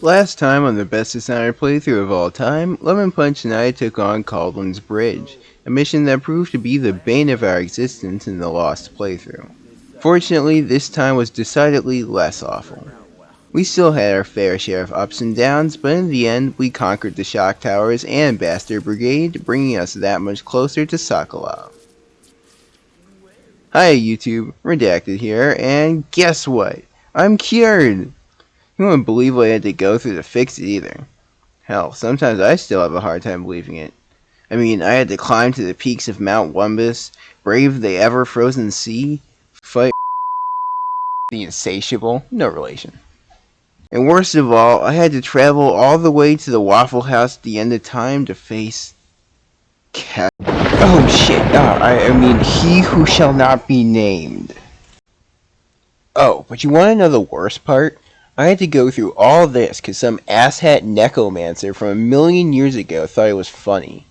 Last time on the best Dishonored playthrough of all time, Lemon Punch and I took on Caldwell's Bridge, a mission that proved to be the bane of our existence in the Lost playthrough. Fortunately, this time was decidedly less awful. We still had our fair share of ups and downs, but in the end, we conquered the Shock Towers and Bastard Brigade, bringing us that much closer to Sokolov. Hi YouTube, Redacted here, and guess what? I'm cured! You wouldn't believe what I had to go through to fix it either. Hell, sometimes I still have a hard time believing it. I mean, I had to climb to the peaks of Mount Wumbus, brave the ever-frozen sea, fight the insatiable, no relation. And worst of all, I had to travel all the way to the Waffle House at the end of time to face... Oh shit, I mean, he who shall not be named. Oh, but you want to know the worst part? I had to go through all this because some asshat necromancer from a million years ago thought it was funny.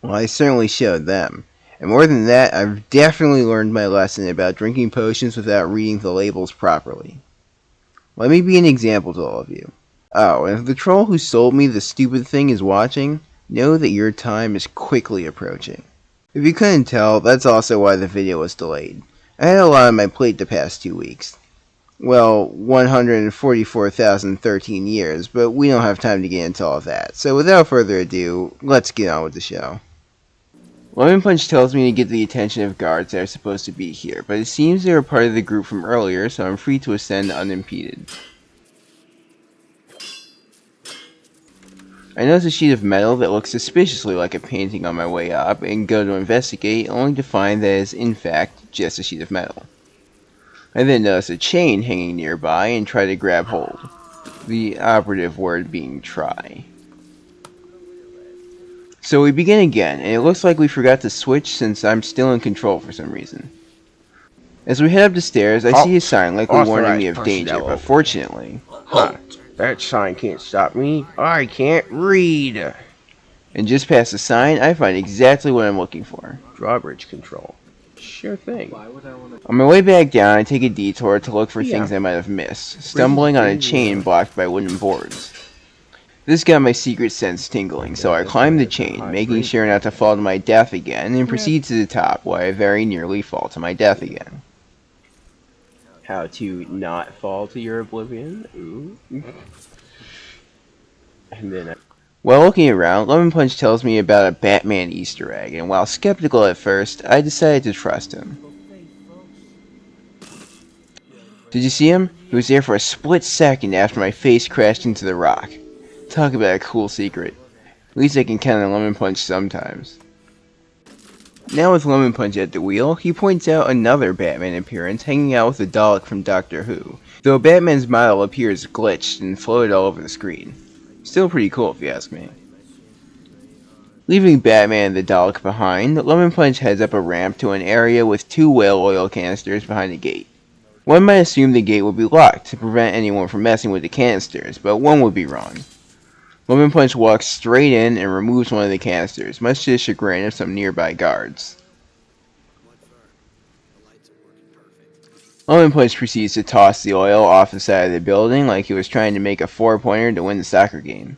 Well, I certainly showed them. And more than that, I've definitely learned my lesson about drinking potions without reading the labels properly. Let me be an example to all of you. Oh, and if the troll who sold me the stupid thing is watching, know that your time is quickly approaching. If you couldn't tell, that's also why the video was delayed. I had a lot on my plate the past 2 weeks. Well, 144,013 years, but we don't have time to get into all of that. So without further ado, let's get on with the show. Lemon Punch tells me to get the attention of guards that are supposed to be here, but it seems they were part of the group from earlier, so I'm free to ascend unimpeded. I notice a sheet of metal that looks suspiciously like a painting on my way up, and go to investigate, only to find that it is in fact just a sheet of metal. I then notice a chain hanging nearby and try to grab hold. The operative word being try. So we begin again, and it looks like we forgot to switch since I'm still in control for some reason. As we head up the stairs, I see a sign likely warning me of danger, but fortunately... Huh, that sign can't stop me. I can't read. And just past the sign, I find exactly what I'm looking for. Drawbridge control. Sure thing. On my way back down, I take a detour to look for things I might have missed, stumbling on a chain blocked by wooden boards. This got my secret sense tingling, so I climb the chain, making sure not to fall to my death again, and proceed to the top, where I very nearly fall to my death again. How to not fall to your oblivion. Ooh. And then While looking around, Lemon Punch tells me about a Batman Easter egg, and while skeptical at first, I decided to trust him. Did you see him? He was there for a split second after my face crashed into the rock. Talk about a cool secret. At least I can count on Lemon Punch sometimes. Now with Lemon Punch at the wheel, he points out another Batman appearance hanging out with a Dalek from Doctor Who, though Batman's model appears glitched and floated all over the screen. Still pretty cool if you ask me. Leaving Batman and the Dalek behind, Lemon Punch heads up a ramp to an area with 2 whale oil canisters behind a gate. One might assume the gate would be locked to prevent anyone from messing with the canisters, but one would be wrong. Lemon Punch walks straight in and removes one of the canisters, much to the chagrin of some nearby guards. Lemon Punch proceeds to toss the oil off the side of the building like he was trying to make a 4-pointer to win the soccer game.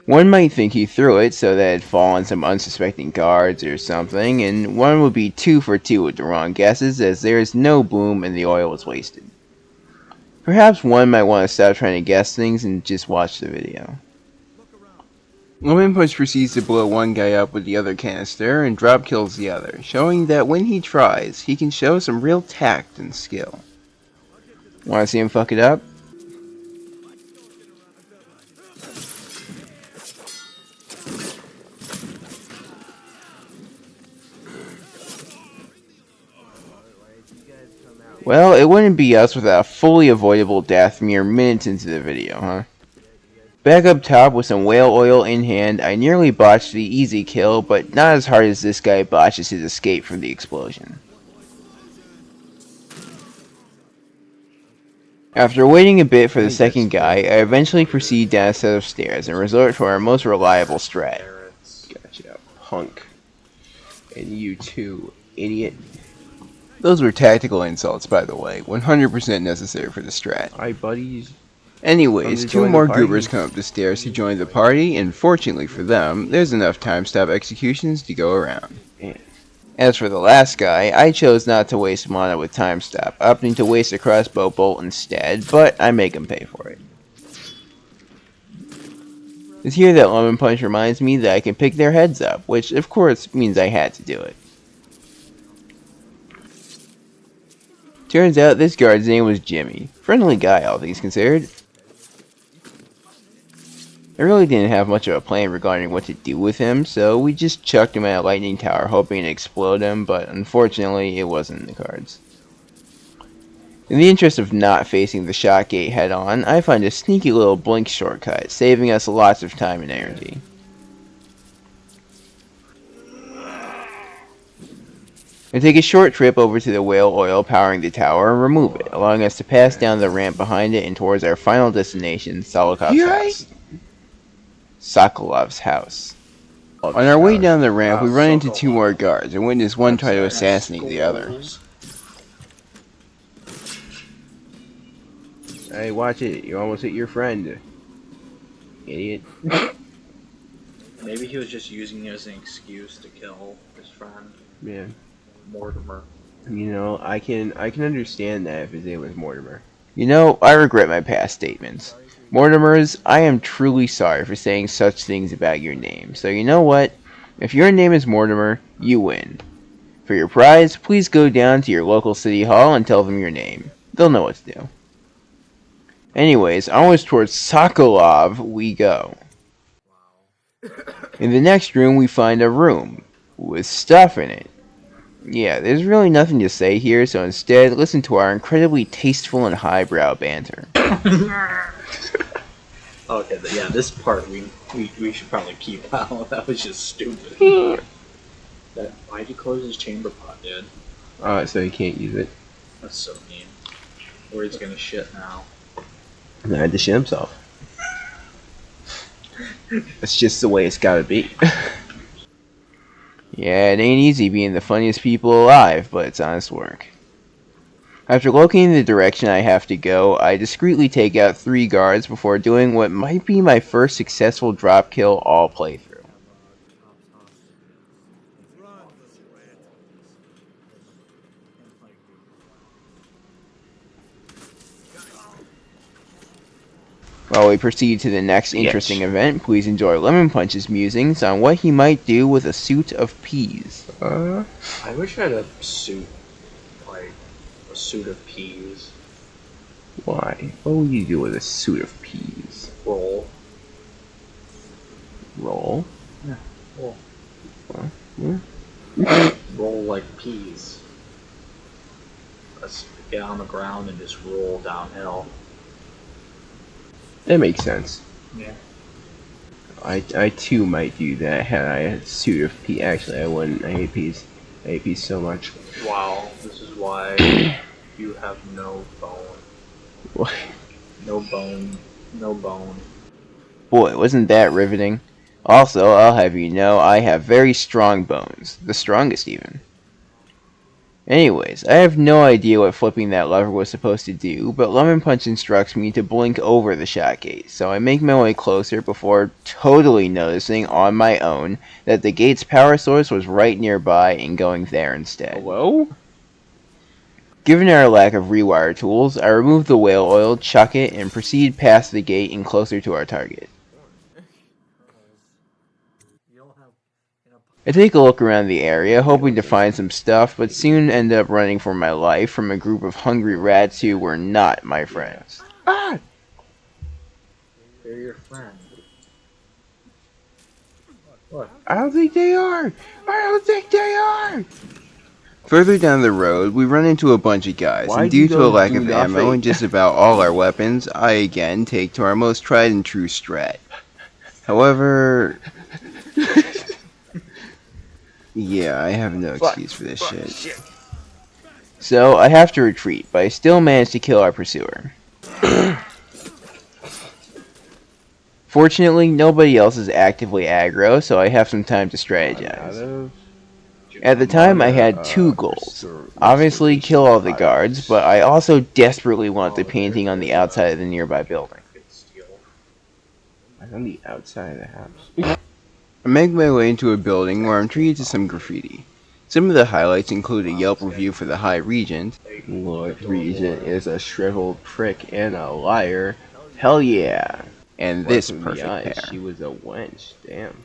One might think he threw it so that it'd fall on some unsuspecting guards or something, and one would be 2 for 2 with the wrong guesses as there is no boom and the oil was wasted. Perhaps one might want to stop trying to guess things and just watch the video. Lemon Punch proceeds to blow one guy up with the other canister and drop kills the other, showing that when he tries, he can show some real tact and skill. Want to see him fuck it up? Well, it wouldn't be us without a fully avoidable death mere minutes into the video, huh? Back up top with some whale oil in hand, I nearly botched the easy kill, but not as hard as this guy botches his escape from the explosion. After waiting a bit for the second guy, I eventually proceed down a set of stairs and resort to our most reliable strat. Gotcha, punk. And you too, idiot. Those were tactical insults, by the way, 100% necessary for the strat. Hi, buddies. Anyways, to two join the more party? goobers come up the stairs to join the party, and fortunately for them, there's enough time stop executions to go around. Yeah. As for the last guy, I chose not to waste mana with time stop, opting to waste a crossbow bolt instead, but I make him pay for it. It's here that Lemon Punch reminds me that I can pick their heads up, which of course means I had to do it. Turns out this guard's name was Jimmy. Friendly guy, all things considered. I really didn't have much of a plan regarding what to do with him, so we just chucked him at a lightning tower hoping to explode him, but unfortunately it wasn't in the cards. In the interest of not facing the shot gate head on, I find a sneaky little blink shortcut, saving us lots of time and energy. I take a short trip over to the whale oil powering the tower and remove it, allowing us to pass down the ramp behind it and towards our final destination, Solokov's house. Sokolov's house. On our way down the ramp, we run into two more guards and witness one try to assassinate the other. Hey, watch it. You almost hit your friend. Idiot. Maybe he was just using it as an excuse to kill his friend, Yeah. Mortimer. You know, I can understand that if his name was Mortimer. You know, I regret my past statements. Mortimers, I am truly sorry for saying such things about your name. So you know what? If your name is Mortimer, you win. For your prize, please go down to your local city hall and tell them your name. They'll know what to do. Anyways, onwards towards Sokolov we go. In the next room, we find a room with stuff in it. Yeah, there's really nothing to say here, so instead, listen to our incredibly tasteful and highbrow banter. Okay, yeah, this part we should probably keep out. That was just stupid. Why'd you close his chamber pot, dude? So he can't use it. That's so mean. Or he's gonna shit now. And I had to shit himself. That's just the way it's gotta be. Yeah, it ain't easy being the funniest people alive, but it's honest work. After locating the direction I have to go, I discreetly take out 3 guards before doing what might be my first successful drop kill all playthrough. While we proceed to the next interesting event, please enjoy Lemon Punch's musings on what he might do with a suit of peas. I wish I had a suit, like a suit of peas. Why? What would you do with a suit of peas? Roll. Roll? Yeah. Roll. Yeah. Roll like peas. Let's get on the ground and just roll downhill. That makes sense. Yeah. I too might do that had I a suit of peas. Actually, I wouldn't. I hate peas. I hate peas so much. Wow, this is why you have no bone. What? No bone. No bone. Boy, wasn't that riveting? Also, I'll have you know, I have very strong bones. The strongest, even. Anyways, I have no idea what flipping that lever was supposed to do, but Lemon Punch instructs me to blink over the shot gate, so I make my way closer before totally noticing on my own that the gate's power source was right nearby and going there instead. Hello? Given our lack of rewire tools, I remove the whale oil, chuck it, and proceed past the gate and closer to our target. I take a look around the area, hoping to find some stuff, but soon end up running for my life from a group of hungry rats who were not my friends. Ah! They're your friend. What? I don't think they are! I don't think they are! Further down the road, we run into a bunch of guys, Why and do due to a those lack do of ammo nothing? and just about all our weapons, I again take to our most tried and true strat. However... yeah, I have no excuse for this shit. So, I have to retreat, but I still manage to kill our pursuer. Fortunately, nobody else is actively aggro, so I have some time to strategize. At the time, I had 2 goals. Obviously, kill all the guards, but I also desperately want the painting on the outside of the nearby building. I'm on the outside of the house. I make my way into a building where I'm treated to some graffiti. Some of the highlights include a Yelp review for the High Regent. Lord Regent is a shriveled prick and a liar. Hell yeah. And Right this from the perfect eyes, pair. she was a wench. Damn.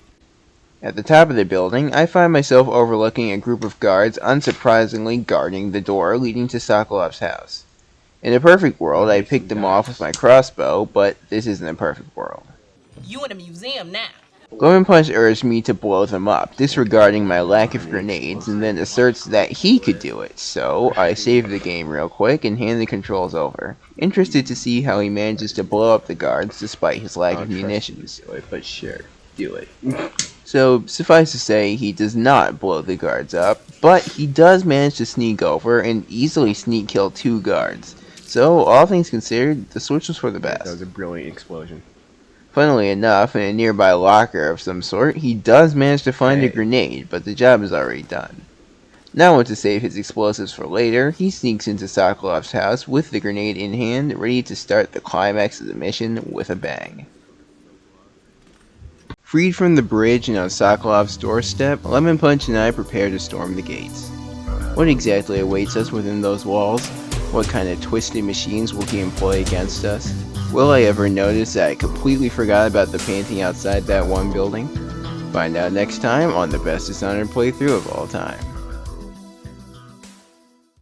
At the top of the building, I find myself overlooking a group of guards unsurprisingly guarding the door leading to Sokolov's house. In a perfect world, I'd pick them off with my crossbow, but this isn't a perfect world. You in a museum now. Lemon Punch urged me to blow them up, disregarding my lack of grenades, and then asserts that he could do it, so I save the game real quick and hand the controls over, interested to see how he manages to blow up the guards despite his lack of munitions. Do it, but sure, do it. So, suffice to say, he does not blow the guards up, but he does manage to sneak over and easily sneak kill 2 guards. So, all things considered, the switch was for the That was best. a brilliant explosion. Funnily enough, in a nearby locker of some sort, he does manage to find a Hey. grenade, but the job is already done. Now, to save his explosives for later, he sneaks into Sokolov's house with the grenade in hand, ready to start the climax of the mission with a bang. Freed from the bridge and on Sokolov's doorstep, Lemon Punch and I prepare to storm the gates. What exactly awaits us within those walls? What kind of twisted machines will he employ against us? Will I ever notice that I completely forgot about the painting outside that one building? Find out next time on the best Dishonored playthrough of all time.